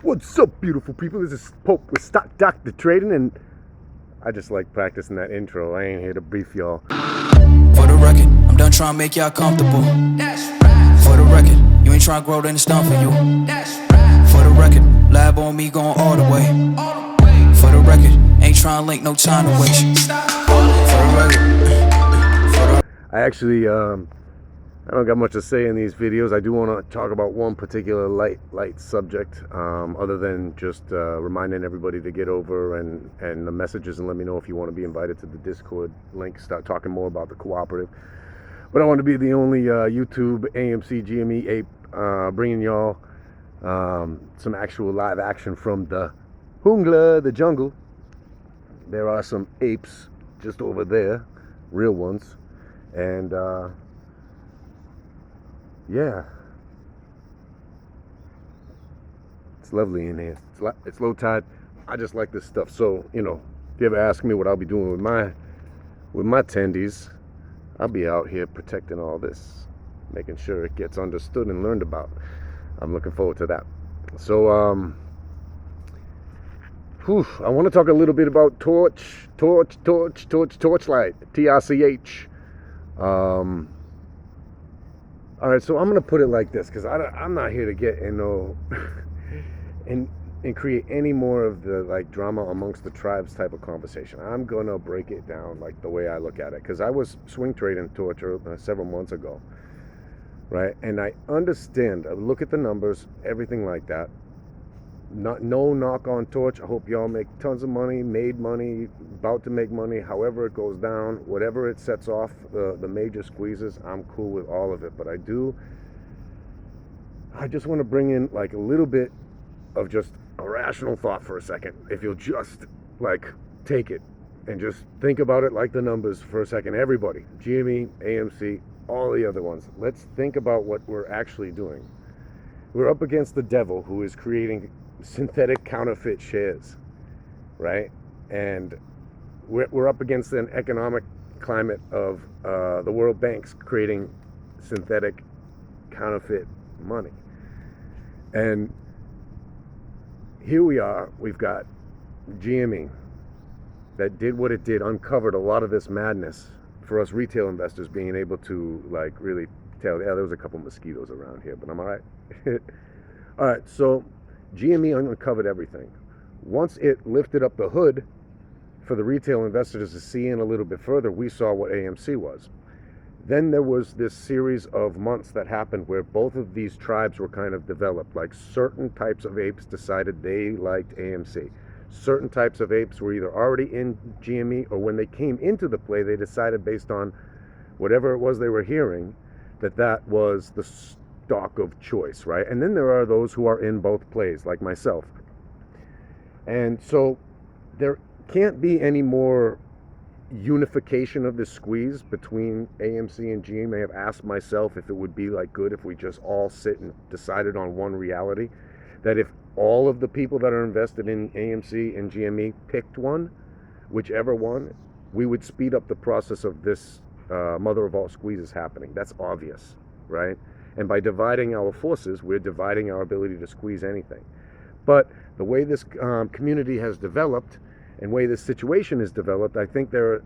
What's up, beautiful people? This is Pope with Stock Doctor Trading, and I just like practicing that intro. I ain't here to brief y'all. For the record, I'm done trying to make y'all comfortable. For the record, you ain't trying to grow, then it's done for you. For the record, lab on me going all the way. For the record, ain't trying to link, no time to waste. For the record, I actually, I don't got much to say in these videos. I do want to talk about one particular light subject, other than just reminding everybody to get over and the messages and let me know if you want to be invited to the Discord link, start talking more about the cooperative. But I want to be the only YouTube AMC GME ape bringing y'all some actual live action from the jungla, the jungle. There are some apes just over there, real ones, and yeah, it's lovely in here. It's low tide. I just like this stuff. So, you know, if you ever ask me what I'll be doing with my tendies, I'll be out here protecting all this, making sure it gets understood and learned about. I'm looking forward to that. So, I want to talk a little bit about Torchlight, TRCH. All right, so I'm gonna put it like this, because I'm not here to get and create any more of the like drama amongst the tribes type of conversation. I'm gonna break it down like the way I look at it, because I was swing trading Torch several months ago, right? And I understand. I look at the numbers, everything like that. No knock on Torch. I hope y'all make tons of money, made money, about to make money, however it goes down, whatever it sets off, the major squeezes, I'm cool with all of it. But I just want to bring in like a little bit of just a rational thought for a second. If you'll just like take it and just think about it like the numbers for a second. Everybody, GME, AMC, all the other ones. Let's think about what we're actually doing. We're up against the devil, who is creating synthetic counterfeit shares, right? And we're up against an economic climate of the World Bank's creating synthetic counterfeit money. And here we are, we've got GME that did what it did, uncovered a lot of this madness for us retail investors, being able to like really tell, yeah, there was a couple mosquitoes around here, but I'm all right. All right, so GME uncovered everything. Once it lifted up the hood for the retail investors to see in a little bit further, we saw what AMC was. Then there was this series of months that happened where both of these tribes were kind of developed. Like certain types of apes decided they liked AMC. Certain types of apes were either already in GME, or when they came into the play, they decided based on whatever it was they were hearing that was the stock of choice, right? And then there are those who are in both plays, like myself. And so there can't be any more unification of this squeeze between AMC and GME. I have asked myself if it would be like good if we just all sit and decided on one reality, that if all of the people that are invested in AMC and GME picked one, whichever one, we would speed up the process of this mother of all squeezes happening. That's obvious, right? And by dividing our forces, we're dividing our ability to squeeze anything. But the way this community has developed and way this situation is developed, I think there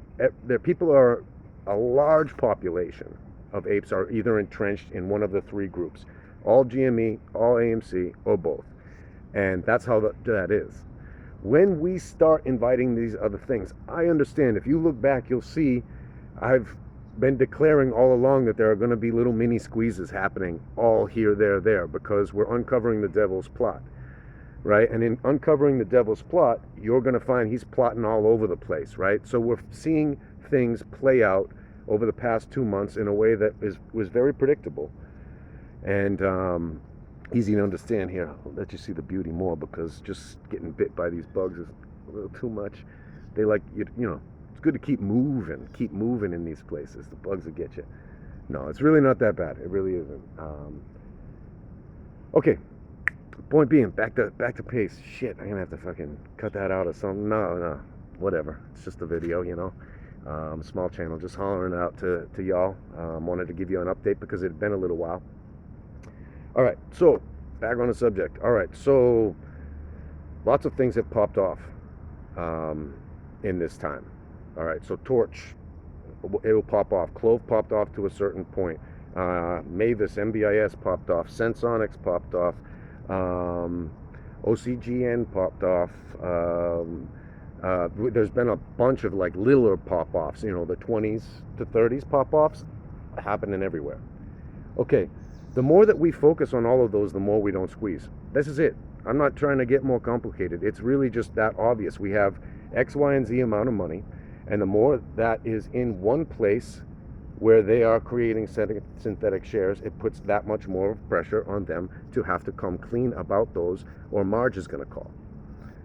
people are, a large population of apes are either entrenched in one of the three groups, all GME, all AMC, or both. And that's how that is. When we start inviting these other things, I understand. If you look back, you'll see I've been declaring all along that there are going to be little mini squeezes happening all here, there, because we're uncovering the devil's plot, right? And in uncovering the devil's plot, you're going to find he's plotting all over the place, right? So we're seeing things play out over the past 2 months in a way that was very predictable and easy to understand. Here, I'll let you see the beauty more, because just getting bit by these bugs is a little too much. They like, you know, it's good to keep moving in these places. The bugs will get you. No, it's really not that bad. It really isn't. Okay. Point being, back to pace. Shit, I'm gonna have to fucking cut that out or something. No, whatever. It's just a video, you know. Small channel, just hollering out to y'all. Wanted to give you an update because it had been a little while. All right, so back on the subject. All right, so lots of things have popped off in this time. All right, so Torch, it will pop off. Clove popped off to a certain point. Mavis, MBIS popped off. Sensonics popped off. OCGN popped off. There's been a bunch of like littler pop-offs, you know, the 20s to 30s pop-offs happening everywhere. Okay, the more that we focus on all of those, the more we don't squeeze. This is it. I'm not trying to get more complicated. It's really just that obvious. We have X, Y, and Z amount of money, and the more that is in one place where they are creating synthetic shares, it puts that much more pressure on them to have to come clean about those, or Marge is going to call.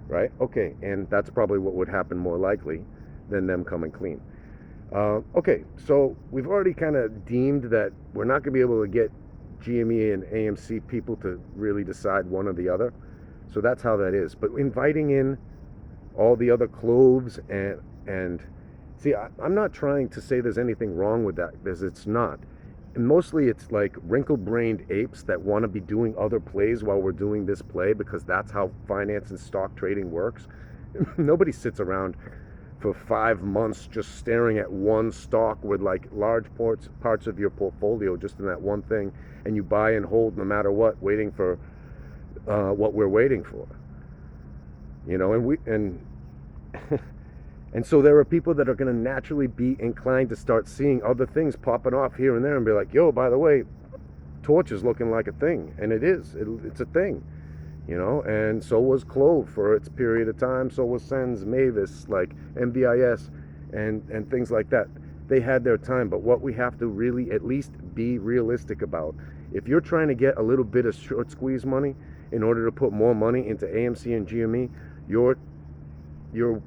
Right? Okay, and that's probably what would happen more likely than them coming clean. Okay, so we've already kind of deemed that we're not going to be able to get GME and AMC people to really decide one or the other. So that's how that is. But inviting in all the other cloves and see, I'm not trying to say there's anything wrong with that, because it's not. And mostly it's like wrinkle-brained apes that want to be doing other plays while we're doing this play, because that's how finance and stock trading works. Nobody sits around for 5 months just staring at one stock with like large parts of your portfolio just in that one thing, and you buy and hold no matter what, waiting for what we're waiting for. You know, and and so there are people that are going to naturally be inclined to start seeing other things popping off here and there and be like, yo, by the way, Torch is looking like a thing. And it is. It's a thing. You know, and so was Clove for its period of time. So was Sens, Mavis, like MBIS and things like that. They had their time. But what we have to really at least be realistic about, if you're trying to get a little bit of short squeeze money in order to put more money into AMC and GME, you're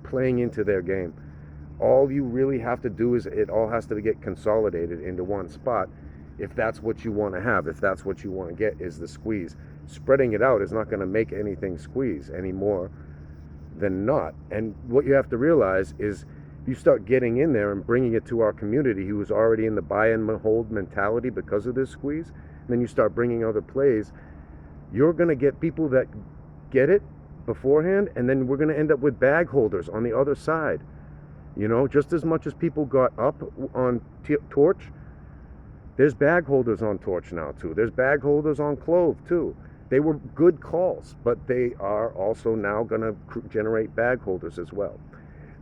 playing into their game. All you really have to do is it all has to get consolidated into one spot if that's what you want to have, if that's what you want to get is the squeeze. Spreading it out is not going to make anything squeeze any more than not. And what you have to realize is you start getting in there and bringing it to our community who is already in the buy and hold mentality because of this squeeze, and then you start bringing other plays, you're going to get people that get it beforehand, and then we're going to end up with bag holders on the other side. You know, just as much as people got up on Torch, there's bag holders on Torch now too. There's bag holders on Clove too. They were good calls, but they are also now going to generate bag holders as well.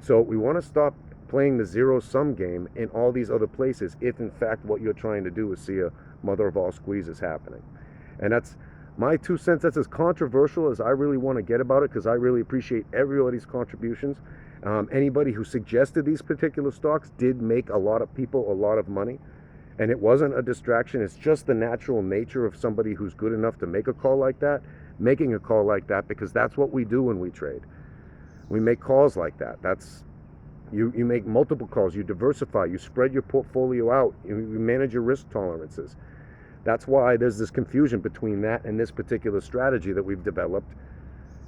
So we want to stop playing the zero-sum game in all these other places if in fact what you're trying to do is see a mother of all squeezes happening. And that's my 2 cents. That's as controversial as I really want to get about it, because I really appreciate everybody's contributions. Anybody who suggested these particular stocks did make a lot of people a lot of money, and it wasn't a distraction. It's just the natural nature of somebody who's good enough to make a call like that, making a call like that, because that's what we do when we trade. We make calls like that. That's you make multiple calls, you diversify, you spread your portfolio out, you manage your risk tolerances. That's why there's this confusion between that and this particular strategy that we've developed,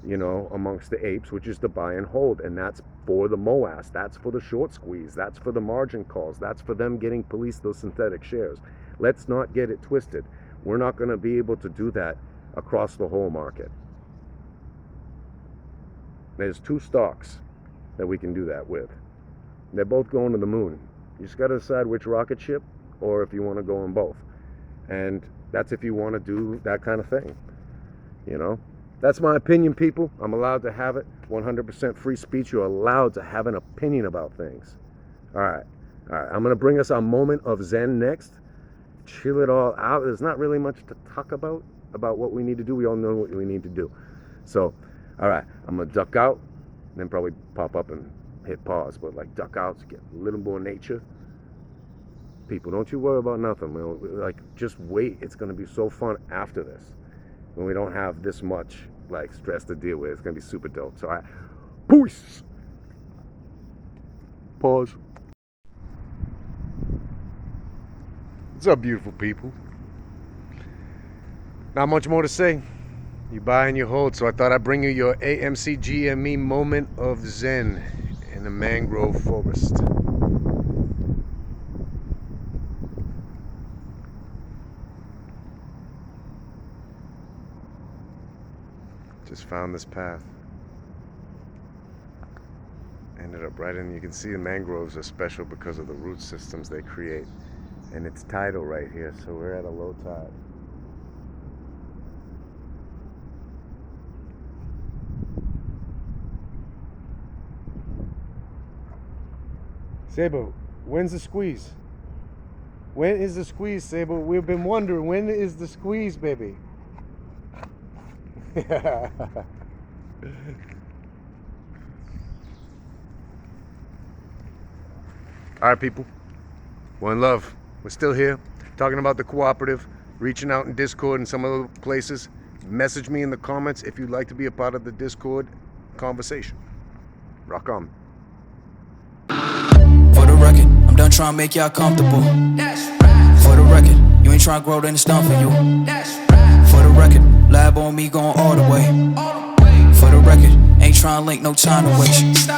you know, amongst the apes, which is the buy and hold. And that's for the MOAS. That's for the short squeeze. That's for the margin calls. That's for them getting policed those synthetic shares. Let's not get it twisted. We're not going to be able to do that across the whole market. There's 2 stocks that we can do that with. They're both going to the moon. You just got to decide which rocket ship, or if you want to go on both. And that's if you want to do that kind of thing. You know, that's my opinion, people. I'm allowed to have it. 100% free speech. You're allowed to have an opinion about things. All right. I'm going to bring us a moment of Zen next. Chill it all out. There's not really much to talk about what we need to do. We all know what we need to do. So, all right. I'm going to duck out, then probably pop up and hit pause. But like duck out to get a little more nature. People, don't you worry about nothing. Like, just wait. It's going to be so fun after this when we don't have this much like stress to deal with. It's going to be super dope. So, peace. Pause. What's up, beautiful people? Not much more to say. You buy and you hold. So I thought I'd bring you your AMC GME moment of Zen in the mangrove forest. Just found this path. ended up right in. You can see the mangroves are special because of the root systems they create. And it's tidal right here, so we're at a low tide. Sable, when's the squeeze? When is the squeeze, Sable? We've been wondering, when is the squeeze, baby? Alright, people. One love. We're still here, talking about the cooperative, reaching out in Discord and some other places. Message me in the comments if you'd like to be a part of the Discord conversation. Rock on. For the record, I'm done trying to make y'all comfortable. For the record, you ain't trying to grow, then it's done for you. For the record, lab on me going all the way. For the record, ain't trying to link, no time to waste.